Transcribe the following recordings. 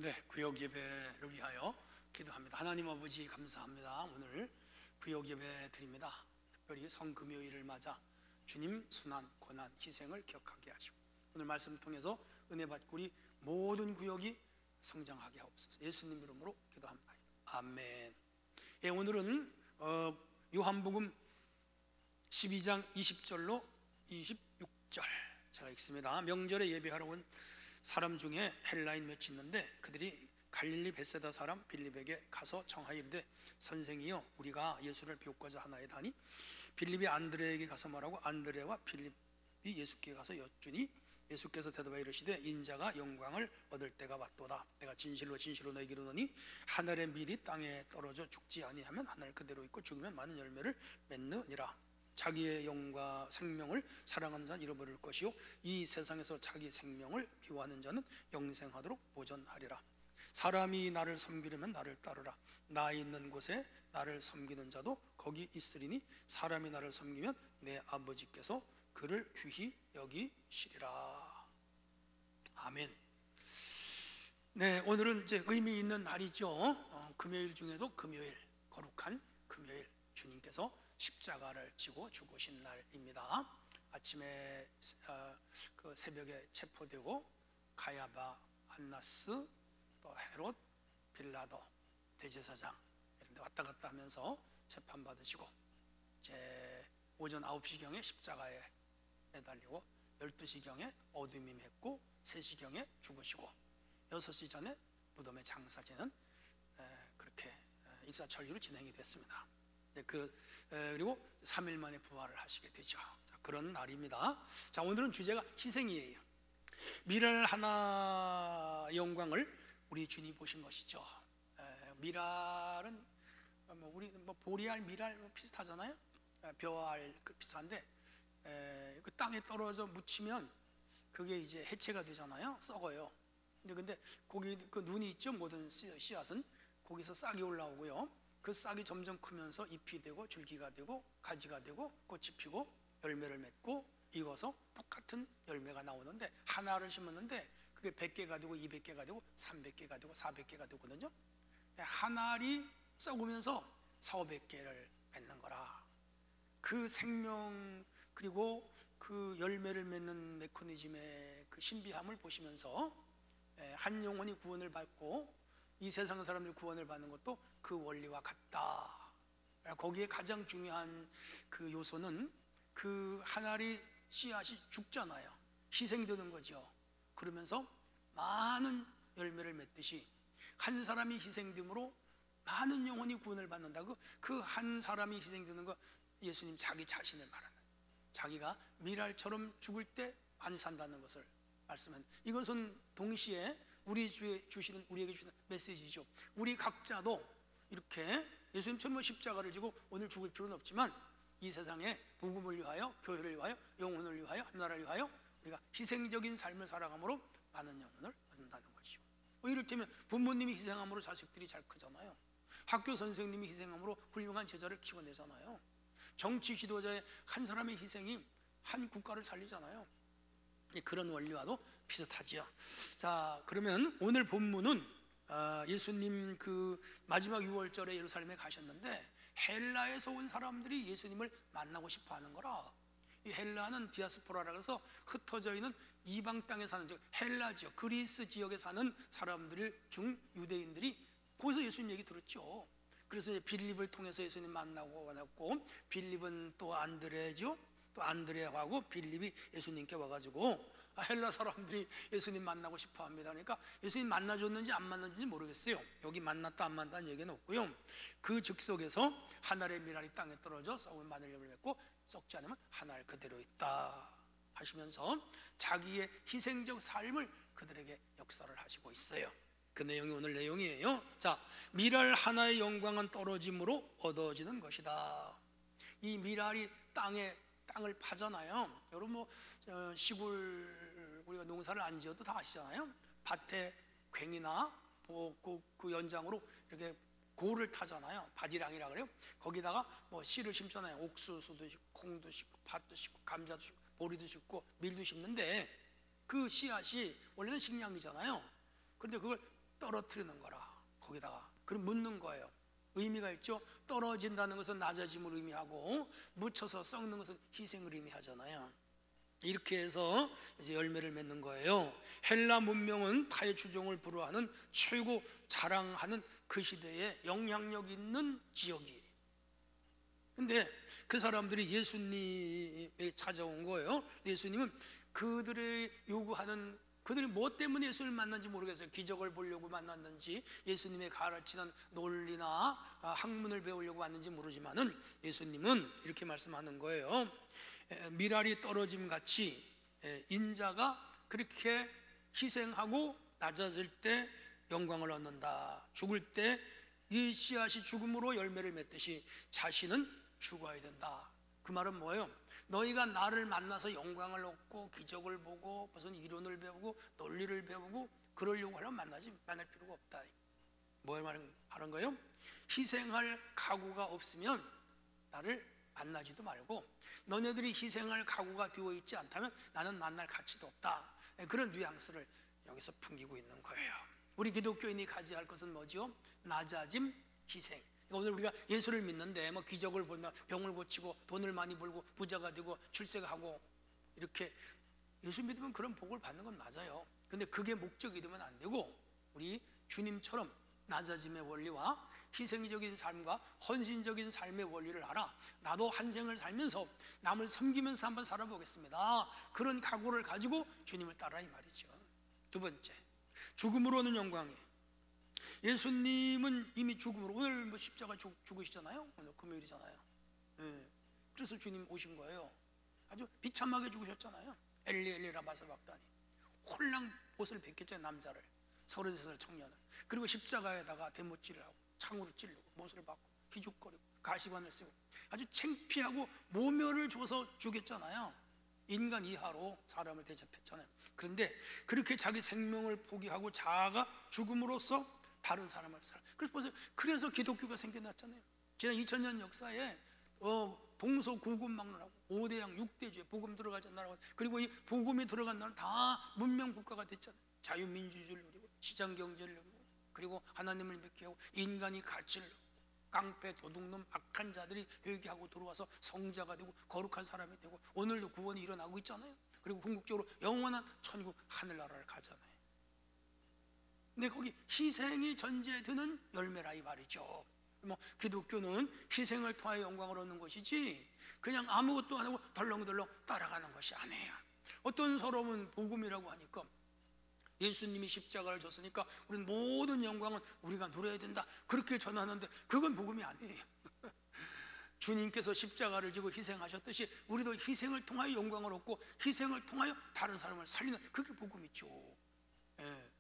네, 구역 예배를 위하여 기도합니다. 하나님 아버지 감사합니다. 오늘 구역 예배 드립니다. 특별히 성금요일을 맞아 주님 순환, 고난, 희생을 기억하게 하시고 오늘 말씀을 통해서 은혜 받고 우리 모든 구역이 성장하게 하옵소서. 예수님 이름으로 기도합니다. 아멘. 예, 오늘은 요한복음 12장 20절로 26절 제가 읽습니다. 명절에 예배하러 온 사람 중에 헬라인 몇이 있는데 그들이 갈릴리 벳세다 사람 빌립에게 가서 청하이르되 선생이여 우리가 예수를 배우고자 하나이다 하니 빌립이 안드레에게 가서 말하고 안드레와 빌립이 예수께 가서 여쭈니 예수께서 대답하여 이르시되 인자가 영광을 얻을 때가 왔도다. 내가 진실로 진실로 너희에게 이르노니 하늘의 밀이 땅에 떨어져 죽지 아니하면 하늘 그대로 있고 죽으면 많은 열매를 맺느니라. 자기의 영과 생명을 사랑하는 자는 잃어버릴 것이요 이 세상에서 자기 생명을 미워하는 자는 영생하도록 보존하리라. 사람이 나를 섬기려면 나를 따르라. 나 있는 곳에 나를 섬기는 자도 거기 있으리니 사람이 나를 섬기면 내 아버지께서 그를 귀히 여기시리라. 아멘. 네, 오늘은 이제 의미 있는 날이죠. 금요일 중에도 금요일, 거룩한 금요일, 주님께서 십자가를 지고 죽으신 날입니다. 아침에 그 새벽에 체포되고 가야바, 안나스, 또 헤롯, 빌라도, 대제사장 이런 데 왔다 갔다 하면서 재판받으시고 이제 오전 9시경에 십자가에 매달리고 12시경에 어둠이 맺고 3시경에 죽으시고 6시 전에 무덤에 장사제는 그렇게 일사천리로 진행이 됐습니다. 그리고 3일 만에 부활을 하시게 되죠. 자, 그런 날입니다. 자, 오늘은 주제가 희생이에요. 미랄 하나 영광을 우리 주님 보신 것이죠. 미랄은 우리 보리알, 미랄 비슷하잖아요. 벼알 비슷한데 그 땅에 떨어져 묻히면 그게 이제 해체가 되잖아요. 썩어요. 근데 거기 그 눈이 있죠. 모든 씨앗은 거기서 싹이 올라오고요. 그 싹이 점점 크면서 잎이 되고 줄기가 되고 가지가 되고 꽃이 피고 열매를 맺고 익어서 똑같은 열매가 나오는데 하나를 심었는데 그게 100개가 되고 200개가 되고 300개가 되고 400개가 되거든요. 한 알이 썩으면서 400~500개를 맺는 거라. 그 생명 그리고 그 열매를 맺는 메커니즘의 그 신비함을 보시면서 한 영혼이 구원을 받고 이 세상 사람들이 구원을 받는 것도 그 원리와 같다. 거기에 가장 중요한 그 요소는 그 한 알이 씨앗이 죽잖아요. 희생되는 거죠. 그러면서 많은 열매를 맺듯이 한 사람이 희생됨으로 많은 영혼이 구원을 받는다고 그 한 사람이 희생되는 거 예수님 자기 자신을 말하는 자기가 미랄처럼 죽을 때 많이 산다는 것을 말씀한 이것은 동시에 우리에게 주시는 메시지죠. 우리 각자도 이렇게 예수님처럼 십자가를 지고 오늘 죽을 필요는 없지만 이 세상에 복음을 위하여, 교회를 위하여, 영혼을 위하여, 한나라를 위하여 우리가 희생적인 삶을 살아감으로 많은 영혼을 얻는다는 것이죠. 이를테면 부모님이 희생함으로 자식들이 잘 크잖아요. 학교 선생님이 희생함으로 훌륭한 제자를 키워내잖아요. 정치 지도자의 한 사람의 희생이 한 국가를 살리잖아요. 그런 원리와도 비슷하지요. 자, 그러면 오늘 본문은 예수님 그 마지막 6월절에 예루살렘에 가셨는데 헬라에서 온 사람들이 예수님을 만나고 싶어 하는 거라. 이 헬라는 디아스포라라고 해서 흩어져 있는 이방 땅에 사는 즉 헬라 지역, 그리스 지역에 사는 사람들 중 유대인들이 거기서 예수님 얘기 들었죠. 그래서 이제 빌립을 통해서 예수님 만나고 왔고 빌립은 또 안드레죠. 또 안드레하고 빌립이 예수님께 와가지고 헬라 사람들이 예수님 만나고 싶어 합니다. 그러니까 예수님 만나줬는지 안 만나줬는지 모르겠어요. 여기 만났다 안 만났다는 얘기는 없고요. 그 즉석에서 한 알의 미랄이 땅에 떨어져 썩은 마늘 열매를 맺고 썩지 않으면 한 알 그대로 있다 하시면서 자기의 희생적 삶을 그들에게 역사를 하시고 있어요. 그 내용이 오늘 내용이에요. 자, 미랄 하나의 영광은 떨어짐으로 얻어지는 것이다. 이 미랄이 땅을 파잖아요. 여러분 뭐 시골 우리가 농사를 안 지어도 다 아시잖아요. 밭에 괭이나 그 연장으로 이렇게 고를 타잖아요. 밭이랑이라 그래요. 거기다가 뭐 씨를 심잖아요. 옥수수도 심고 콩도 심고 팥도 심고 감자도 심고 보리도 심고 밀도 심는데 그 씨앗이 원래는 식량이잖아요. 그런데 그걸 떨어뜨리는 거라. 거기다가 그럼 묻는 거예요. 의미가 있죠. 떨어진다는 것은 낮아짐을 의미하고 묻혀서 썩는 것은 희생을 의미하잖아요. 이렇게 해서 이제 열매를 맺는 거예요. 헬라 문명은 타의 추종을 불허하는 최고 자랑하는 그 시대에 영향력 있는 지역이에요. 근데 그 사람들이 예수님에 찾아온 거예요. 예수님은 그들의 요구하는, 그들이 뭐 때문에 예수님을 만났는지 모르겠어요. 기적을 보려고 만났는지, 예수님의 가르치는 논리나 학문을 배우려고 왔는지 모르지만은 예수님은 이렇게 말씀하는 거예요. 미랄이 떨어짐 같이 인자가 그렇게 희생하고 낮아질 때 영광을 얻는다. 죽을 때 이 씨앗이 죽음으로 열매를 맺듯이 자신은 죽어야 된다. 그 말은 뭐예요? 너희가 나를 만나서 영광을 얻고 기적을 보고 무슨 이론을 배우고 논리를 배우고 그러려고 하려면 만날 필요가 없다. 뭘 말하는 거예요? 희생할 각오가 없으면 나를 만나지도 말고, 너네들이 희생할 각오가 되어 있지 않다면 나는 만날 가치도 없다. 그런 뉘앙스를 여기서 풍기고 있는 거예요. 우리 기독교인이 가져야 할 것은 뭐죠? 낮아짐, 희생. 오늘 우리가 예수를 믿는데 뭐 기적을 본다, 병을 고치고 돈을 많이 벌고 부자가 되고 출세하고 이렇게 예수 믿으면 그런 복을 받는 건 맞아요. 근데 그게 목적이 되면 안 되고, 우리 주님처럼 낮아짐의 원리와 희생적인 삶과 헌신적인 삶의 원리를 알아. 나도 한 생을 살면서 남을 섬기면서 한번 살아보겠습니다. 그런 각오를 가지고 주님을 따라 이 말이죠. 두 번째, 죽음으로는 영광이에요. 예수님은 이미 죽음으로, 오늘 뭐 십자가 죽으시잖아요. 오늘 금요일이잖아요. 그래서 주님 오신 거예요. 아주 비참하게 죽으셨잖아요. 엘리 엘리 라마 사박다니. 홀랑 옷을 벗겼잖아요. 남자를, 33살 청년을. 그리고 십자가에다가 대못질을 하고 창으로 찌르고 못을 박고 기죽거리고 가시관을 쓰고 아주 창피하고 모멸을 줘서 죽였잖아요. 인간 이하로 사람을 대접했잖아요. 그런데 그렇게 자기 생명을 포기하고 자아가 죽음으로써 다른 사람을 살아. 그래서 기독교가 생겨났잖아요. 지난 2000년 역사에 동서고금망론하고 5대양 6대주의 복음 들어가지 나라가, 그리고 이 복음이 들어간 나라는 다 문명 국가가 됐잖아요. 자유민주주의를 누리고 시장경제를 누리고, 그리고 하나님을 믿게 하고 인간이 가치를, 깡패 도둑놈 악한 자들이 회개하고 들어와서 성자가 되고 거룩한 사람이 되고 오늘도 구원이 일어나고 있잖아요. 그리고 궁극적으로 영원한 천국 하늘나라를 가잖아요. 근데 거기 희생이 전제되는 열매라 이 말이죠. 뭐 기독교는 희생을 통하여 영광을 얻는 것이지 그냥 아무것도 안 하고 덜렁덜렁 따라가는 것이 아니에요. 어떤 사람은 복음이라고 하니까 예수님이 십자가를 졌으니까 우리는 모든 영광은 우리가 누려야 된다, 그렇게 전하는데 그건 복음이 아니에요. 주님께서 십자가를 지고 희생하셨듯이 우리도 희생을 통하여 영광을 얻고 희생을 통하여 다른 사람을 살리는, 그게 복음이죠. 예.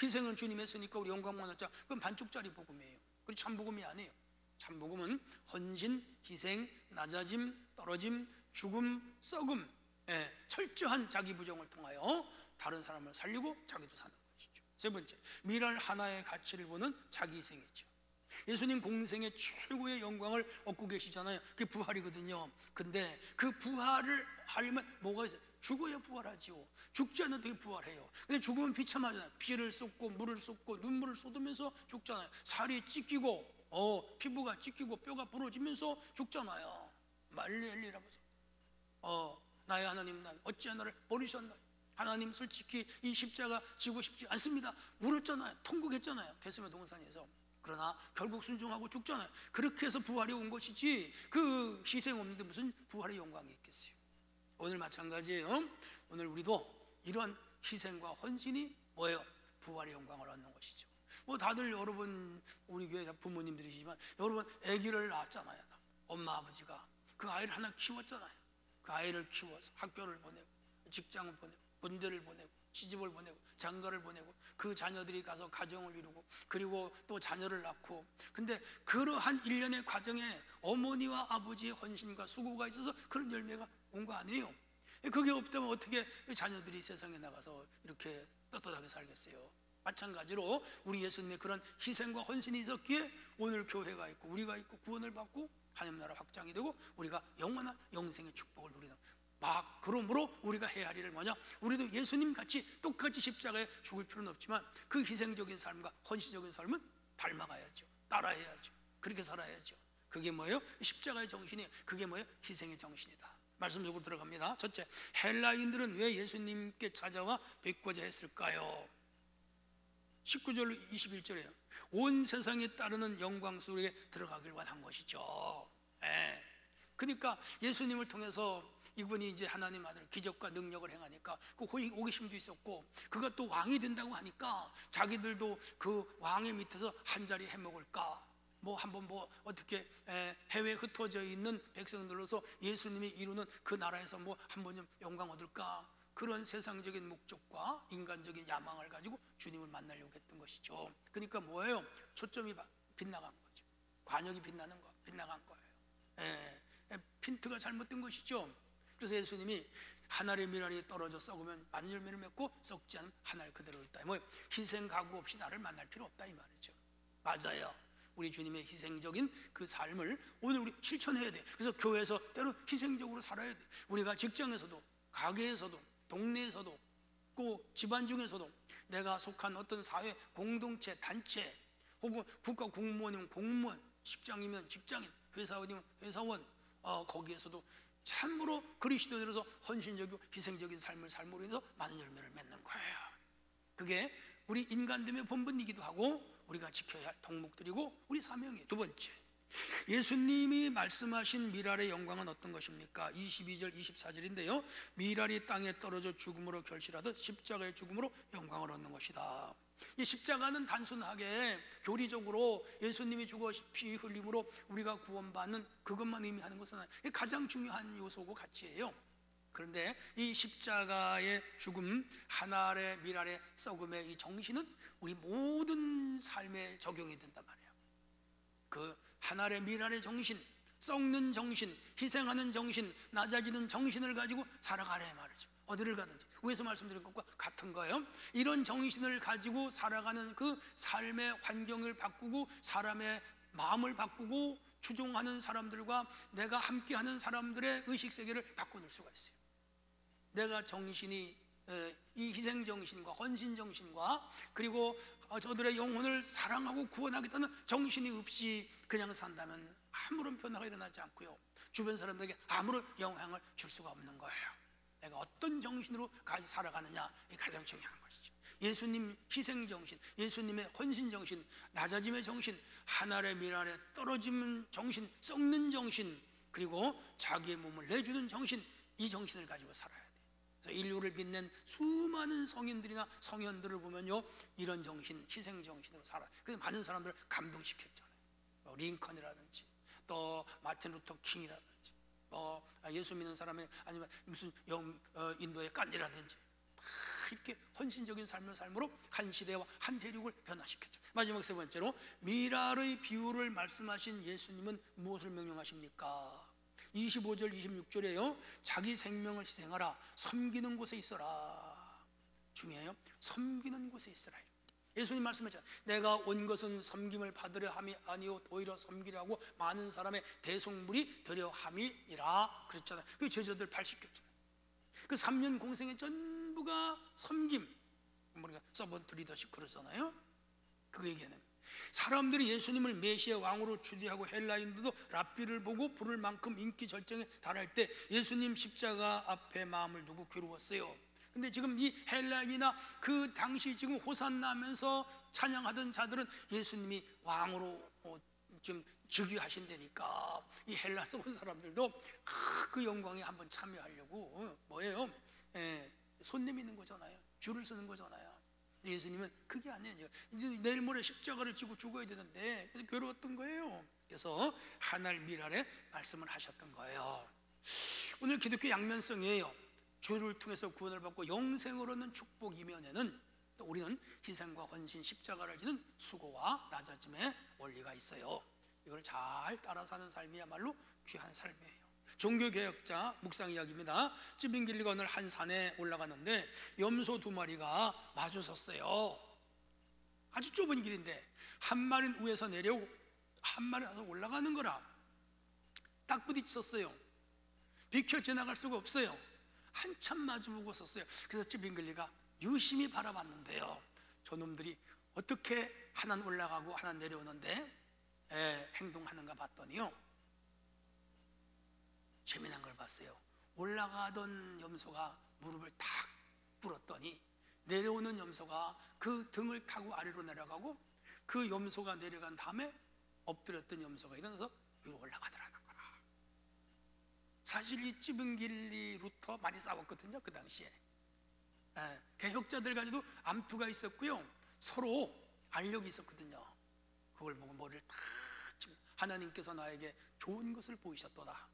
희생은 주님 했으니까 우리 영광만 얻자, 그건 반쪽짜리 복음이에요. 그리고 참복음이 아니에요. 참복음은 헌신, 희생, 낮아짐, 떨어짐, 죽음, 썩음, 철저한 자기 부정을 통하여 다른 사람을 살리고 자기도 사는 것이죠. 세 번째, 미랄 하나의 가치를 보는 자기 희생이죠. 예수님 공생의 최고의 영광을 얻고 계시잖아요. 그게 부활이거든요. 근데 그 부활을 하려면 뭐가 있어요? 죽어야 부활하지요. 죽지 않는 어떻게 부활해요? 근데 죽으면 비참하잖아요. 피를 쏟고 물을 쏟고 눈물을 쏟으면서 죽잖아요. 살이 찢기고 피부가 찢기고 뼈가 부러지면서 죽잖아요. 말리엘리라면서 나의 하나님, 난 어찌 나를 버리셨나요? 하나님 솔직히 이 십자가 지고 싶지 않습니다. 물었잖아요. 통곡했잖아요. 겟세마네 동산에서. 그러나 결국 순종하고 죽잖아요. 그렇게 해서 부활이 온 것이지 그 희생 없는데 무슨 부활의 영광이 있겠어요? 오늘 마찬가지예요. 오늘 우리도 이런 희생과 헌신이 뭐예요? 부활의 영광을 얻는 것이죠. 뭐 다들 여러분 우리 교회 부모님들이시지만 여러분 아기를 낳았잖아요. 엄마 아버지가 그 아이를 하나 키웠잖아요. 그 아이를 키워서 학교를 보내고 직장을 보내고 군대를 보내고 시집을 보내고 장가를 보내고 그 자녀들이 가서 가정을 이루고 그리고 또 자녀를 낳고, 근데 그러한 일련의 과정에 어머니와 아버지의 헌신과 수고가 있어서 그런 열매가 온 거 아니에요. 그게 없다면 어떻게 자녀들이 세상에 나가서 이렇게 떳떳하게 살겠어요? 마찬가지로 우리 예수님의 그런 희생과 헌신이 있었기에 오늘 교회가 있고 우리가 있고 구원을 받고 하나님 나라 확장이 되고 우리가 영원한 영생의 축복을 누리는 그러므로 우리가 해야 할 일을 뭐냐? 우리도 예수님 같이 똑같이 십자가에 죽을 필요는 없지만 그 희생적인 삶과 헌신적인 삶은 닮아가야죠. 따라해야죠. 그렇게 살아야죠. 그게 뭐예요? 십자가의 정신이에요. 그게 뭐예요? 희생의 정신이다. 말씀 속으로 들어갑니다. 첫째, 헬라인들은 왜 예수님께 찾아와 뵙고자 했을까요? 19절 21절에요. 온 세상에 따르는 영광 속에 들어가길 원한 것이죠. 그러니까 예수님을 통해서 이분이 이제 하나님 아들 기적과 능력을 행하니까 그 호기심도 있었고, 그가 또 왕이 된다고 하니까 자기들도 그 왕의 밑에서 한 자리 해먹을까, 한번 어떻게 해외에 흩어져 있는 백성들로서 예수님이 이루는 그 나라에서 한번 좀 영광 얻을까, 그런 세상적인 목적과 인간적인 야망을 가지고 주님을 만나려고 했던 것이죠. 그러니까 뭐예요? 초점이 빗나간 거죠. 관역이 빗나간 거예요. 핀트가 잘못된 것이죠. 그래서 예수님이 한 알의 밀알이 떨어져 썩으면 많은 열매를 맺고 썩지 않으면 한 알 그대로 있다. 희생 각오 없이 나를 만날 필요 없다 이 말이죠. 맞아요. 우리 주님의 희생적인 그 삶을 오늘 우리 실천해야 돼. 그래서 교회에서 때로 희생적으로 살아야 돼. 우리가 직장에서도, 가게에서도, 동네에서도, 꼭 집안 중에서도, 내가 속한 어떤 사회 공동체, 단체, 혹은 국가 공무원이면 공무원, 직장이면 직장인, 회사원이면 회사원, 거기에서도 참으로 그리스도인으로서 헌신적이고 희생적인 삶을 삶으로 인해서 많은 열매를 맺는 거예요. 그게 우리 인간됨의 본분이기도 하고 우리가 지켜야 할 덕목들이고 우리 사명이에요. 두 번째, 예수님이 말씀하신 미랄의 영광은 어떤 것입니까? 22절 24절인데요 미랄이 땅에 떨어져 죽음으로 결실하듯 십자가의 죽음으로 영광을 얻는 것이다. 이 십자가는 단순하게 교리적으로 예수님이 죽어 피 흘림으로 우리가 구원받는 그것만 의미하는 것은 아니에요. 가장 중요한 요소고 가치예요. 그런데 이 십자가의 죽음, 한 알의 밀알의 썩음의 이 정신은 우리 모든 삶에 적용이 된단 말이에요. 그 한 알의 밀알의 정신, 썩는 정신, 희생하는 정신, 낮아지는 정신을 가지고 살아가래 말이죠. 어디를 가든지. 위에서 말씀드린 것과 같은 거예요. 이런 정신을 가지고 살아가는 그 삶의 환경을 바꾸고 사람의 마음을 바꾸고 추종하는 사람들과 내가 함께하는 사람들의 의식세계를 바꿔놓을 수가 있어요. 내가 정신이 이 희생정신과 헌신정신과 그리고 저들의 영혼을 사랑하고 구원하겠다는 정신이 없이 그냥 산다면 아무런 변화가 일어나지 않고요, 주변 사람들에게 아무런 영향을 줄 수가 없는 거예요. 내가 어떤 정신으로 같이 살아가느냐, 이게 가장 중요한 것이죠. 예수님 희생정신, 예수님의 헌신정신, 낮아짐의 정신, 한 알의 밀알에 떨어지는 정신, 썩는 정신, 그리고 자기의 몸을 내주는 정신, 이 정신을 가지고 살아야 돼요. 그래서 인류를 빛낸 수많은 성인들이나 성현들을 보면요, 이런 정신, 희생정신으로 살아요. 그래서 많은 사람들을 감동시켰잖아요. 링컨이라든지 또 마틴 루터 킹이라든지 예수 믿는 사람의 아니면 무슨 인도의 깐디라든지 이렇게 헌신적인 삶으로 한 시대와 한 대륙을 변화시켰죠. 마지막 세 번째로 미랄의 비유를 말씀하신 예수님은 무엇을 명령하십니까? 25절 26절에요 자기 생명을 희생하라, 섬기는 곳에 있어라. 중요해요. 섬기는 곳에 있어라. 예수님 말씀하셨잖아요. 내가 온 것은 섬김을 받으려 함이 아니요 오히려 섬기려 하고 많은 사람의 대속물이 되려 함이니라 그랬잖아요. 그 제자들 발 씻겼잖아요. 그 3년 공생의 전부가 섬김, 우리가 서번트 리더십 그러잖아요. 그 얘기는 사람들이 예수님을 메시아 왕으로 추대하고 헬라인들도 랍비를 보고 부를 만큼 인기 절정에 달할 때 예수님 십자가 앞에 마음을 두고 괴로웠어요. 근데 지금 이 헬라인이나 그 당시 지금 호산나면서 찬양하던 자들은 예수님이 왕으로 지금 즉위하신다니까 이 헬라에서 온 사람들도 그 영광에 한번 참여하려고 뭐예요? 손 내미는 거잖아요. 줄을 서는 거잖아요. 예수님은 그게 아니에요. 이제 내일 모레 십자가를 지고 죽어야 되는데 괴로웠던 거예요. 그래서 한 알 밀알에 말씀을 하셨던 거예요. 오늘 기독교 양면성이에요. 주를 통해서 구원을 받고 영생을 얻는 축복 이면에는 또 우리는 희생과 헌신, 십자가를 지는 수고와 낮아짐의 원리가 있어요. 이걸 잘 따라 사는 삶이야말로 귀한 삶이에요. 종교개혁자 묵상 이야기입니다. 찌빙길리가 오늘 한 산에 올라가는데 염소 2마리가 마주 섰어요. 아주 좁은 길인데 한 마리는 위에서 내려오고 한 마리는 와서 올라가는 거라. 딱 부딪혔어요. 비켜 지나갈 수가 없어요. 한참 마주보고 있었어요. 그래서 쯔빙글리가 유심히 바라봤는데요, 저놈들이 어떻게 하나 올라가고 하나 내려오는데 행동하는가 봤더니요, 재미난 걸 봤어요. 올라가던 염소가 무릎을 탁 꿇었더니 내려오는 염소가 그 등을 타고 아래로 내려가고, 그 염소가 내려간 다음에 엎드렸던 염소가 일어나서 위로 올라가더라는 거라. 사실 이 쯔빙길리 루터 많이 싸웠거든요, 그 당시에. 개혁자들 가지고 암투가 있었고요, 서로 알력이 있었거든요. 그걸 보고 머리를 탁 치면서 하나님께서 나에게 좋은 것을 보이셨도다,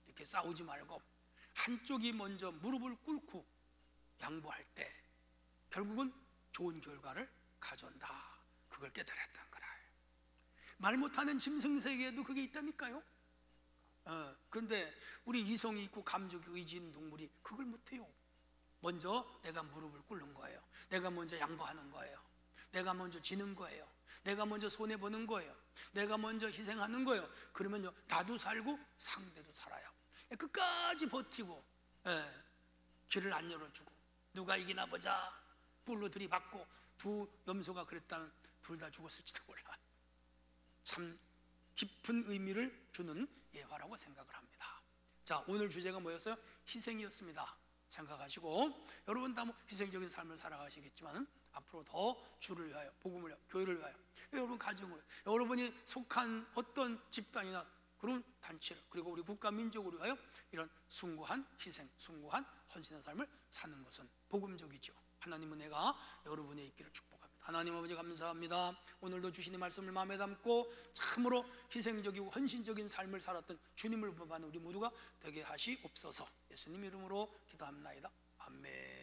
이렇게 싸우지 말고 한쪽이 먼저 무릎을 꿇고 양보할 때 결국은 좋은 결과를 가져온다, 그걸 깨달았던 거라. 말 못하는 짐승세계에도 그게 있다니까요. 그런데 우리 이성이 있고 감정이 의지 있는 동물이 그걸 못해요. 먼저 내가 무릎을 꿇는 거예요. 내가 먼저 양보하는 거예요. 내가 먼저 지는 거예요. 내가 먼저 손해보는 거예요. 내가 먼저 희생하는 거예요. 그러면요, 나도 살고 상대도 살아요. 끝까지 버티고, 길을 안 열어주고 누가 이기나 보자 뿔로 들이받고 두 염소가 그랬다면 둘 다 죽었을지도 몰라. 참 깊은 의미를 주는 예화라고 생각을 합니다. 자, 오늘 주제가 뭐였어요? 희생이었습니다. 생각하시고, 여러분 다 뭐 희생적인 삶을 살아가시겠지만 앞으로 더 주를 위하여, 복음을 위하여, 교회를 위하여, 여러분 가정을, 여러분이 속한 어떤 집단이나 그런 단체를, 그리고 우리 국가 민족을 위하여 이런 숭고한 희생, 숭고한 헌신의 삶을 사는 것은 복음적이죠. 하나님은 내가 여러분의 있기를 축복합니다. 하나님 아버지 감사합니다. 오늘도 주시는 말씀을 마음에 담고 참으로 희생적이고 헌신적인 삶을 살았던 주님을 본받는 우리 모두가 되게 하시옵소서. 예수님 이름으로 기도합니다. 아멘.